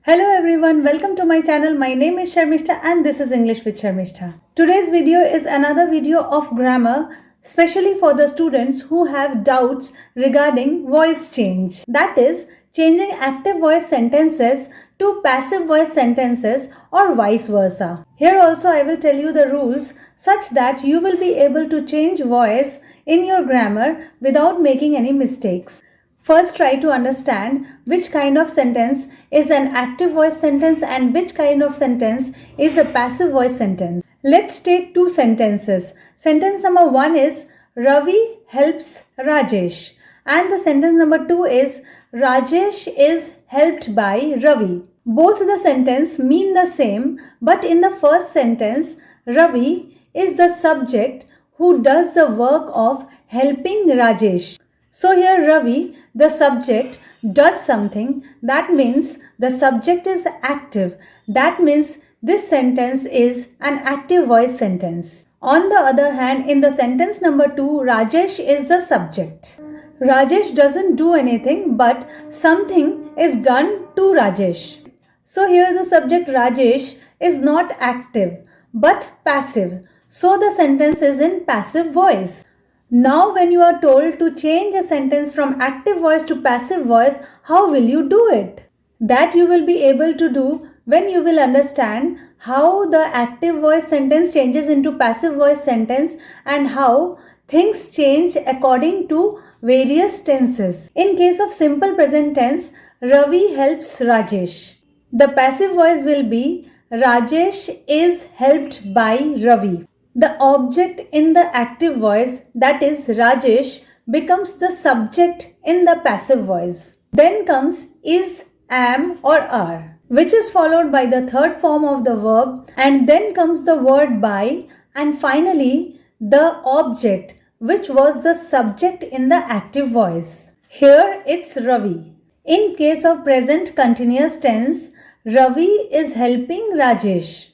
Hello everyone, welcome to my channel. My name is Sharmistha and this is English with Sharmistha. Today's video is another video of grammar, especially for the students who have doubts regarding voice change. That is, changing active voice sentences to passive voice sentences or vice versa. Here also I will tell you the rules such that you will be able to change voice in your grammar without making any mistakes. First, try to understand which kind of sentence is an active voice sentence and which kind of sentence is a passive voice sentence. Let's take two sentences. Sentence number 1 is Ravi helps Rajesh, and the sentence number 2 is Rajesh is helped by Ravi. Both the sentence mean the same, but in the first sentence, Ravi is the subject who does the work of helping Rajesh. So here Ravi, the subject, does something. That means the subject is active. That means this sentence is an active voice sentence. On the other hand, in the sentence number 2, Rajesh is the subject. Rajesh doesn't do anything, but something is done to Rajesh. So here the subject Rajesh is not active but passive. So the sentence is in passive voice. Now when you are told to change a sentence from active voice to passive voice, how will you do it? That you will be able to do when you will understand how the active voice sentence changes into passive voice sentence and how things change according to various tenses. In case of simple present tense, Ravi helps Rajesh. The passive voice will be Rajesh is helped by Ravi. The object in the active voice, that is Rajesh, becomes the subject in the passive voice. Then comes is, am or are, which is followed by the third form of the verb, and then comes the word by, and finally the object, which was the subject in the active voice. Here it's Ravi. In case of present continuous tense, Ravi is helping Rajesh.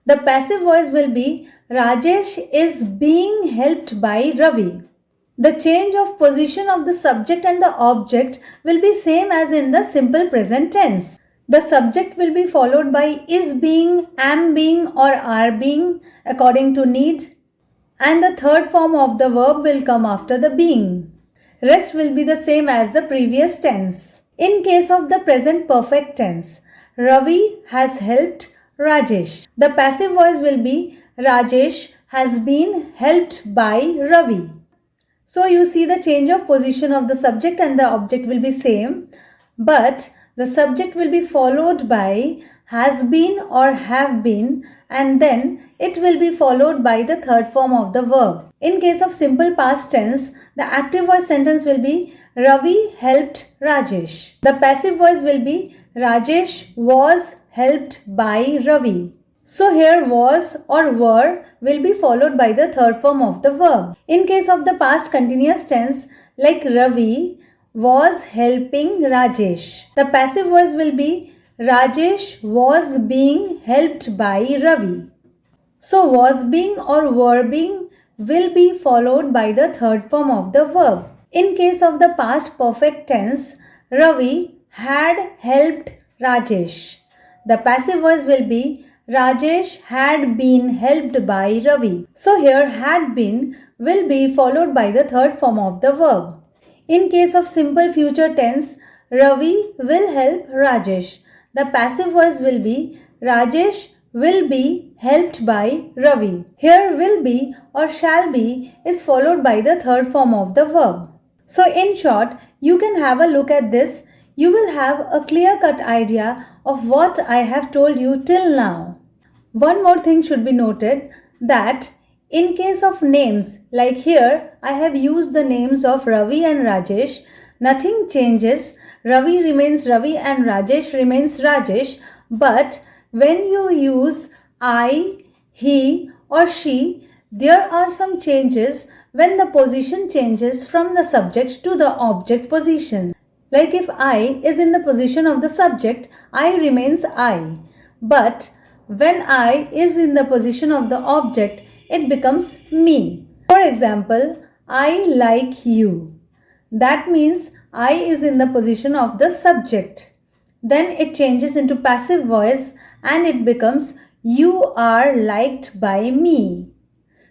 The passive voice will be Rajesh is being helped by Ravi. The change of position of the subject and the object will be same as in the simple present tense. The subject will be followed by is being, am being or are being according to need, and the third form of the verb will come after the being. Rest will be the same as the previous tense. In case of the present perfect tense, Ravi has helped Rajesh. The passive voice will be Rajesh has been helped by Ravi. So you see the change of position of the subject and the object will be same, but the subject will be followed by has been or have been, and then it will be followed by the third form of the verb. In case of simple past tense, the active voice sentence will be Ravi helped Rajesh. The passive voice will be Rajesh was helped by Ravi. So here was or were will be followed by the third form of the verb. In case of the past continuous tense, like Ravi was helping Rajesh, the passive voice will be Rajesh was being helped by Ravi. So was being or were being will be followed by the third form of the verb. In case of the past perfect tense, Ravi had helped Rajesh. The passive voice will be Rajesh had been helped by Ravi. So here had been will be followed by the third form of the verb. In case of simple future tense, Ravi will help Rajesh. The passive voice will be Rajesh will be helped by Ravi. Here will be or shall be is followed by the third form of the verb. So in short, you can have a look at this. You will have a clear-cut idea of what I have told you till now. One more thing should be noted, that in case of names, like here I have used the names of Ravi and Rajesh, nothing changes. Ravi remains Ravi and Rajesh remains Rajesh, but when you use I, he or she, there are some changes when the position changes from the subject to the object position. Like if I is in the position of the subject, I remains I. But when I is in the position of the object, it becomes me. For example, I like you. That means I is in the position of the subject. Then it changes into passive voice and it becomes you are liked by me.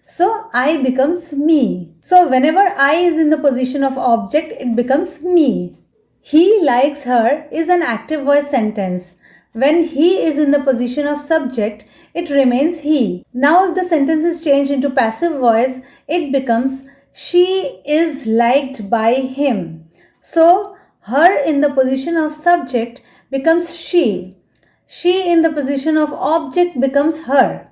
So I becomes me. So whenever I is in the position of object, it becomes me. He likes her is an active voice sentence. When he is in the position of subject, it remains he. Now if the sentence is changed into passive voice, it becomes she is liked by him. So her in the position of subject becomes she. She in the position of object becomes her.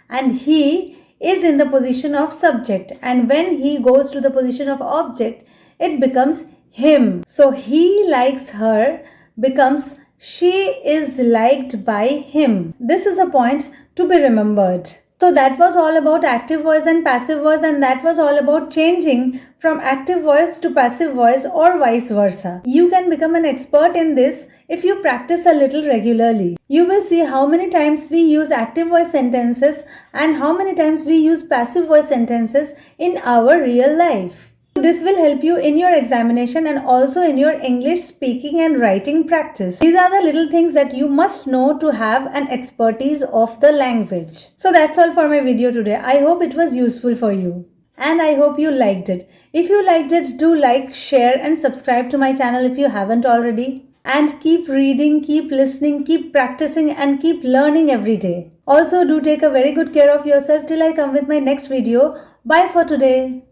And he is in the position of subject, and when he goes to the position of object, it becomes him. So he likes her becomes she is liked by him. This is a point to be remembered. So that was all about active voice and passive voice, and that was all about changing from active voice to passive voice or vice versa. You can become an expert in this if you practice a little regularly. You will see how many times we use active voice sentences and how many times we use passive voice sentences in our real life. This will help you in your examination and also in your English speaking and writing practice. These are the little things that you must know to have an expertise of the language. So that's all for my video today. I hope it was useful for you. And I hope you liked it. If you liked it, do like, share and subscribe to my channel if you haven't already. And keep reading, keep listening, keep practicing and keep learning every day. Also do take a very good care of yourself till I come with my next video. Bye for today.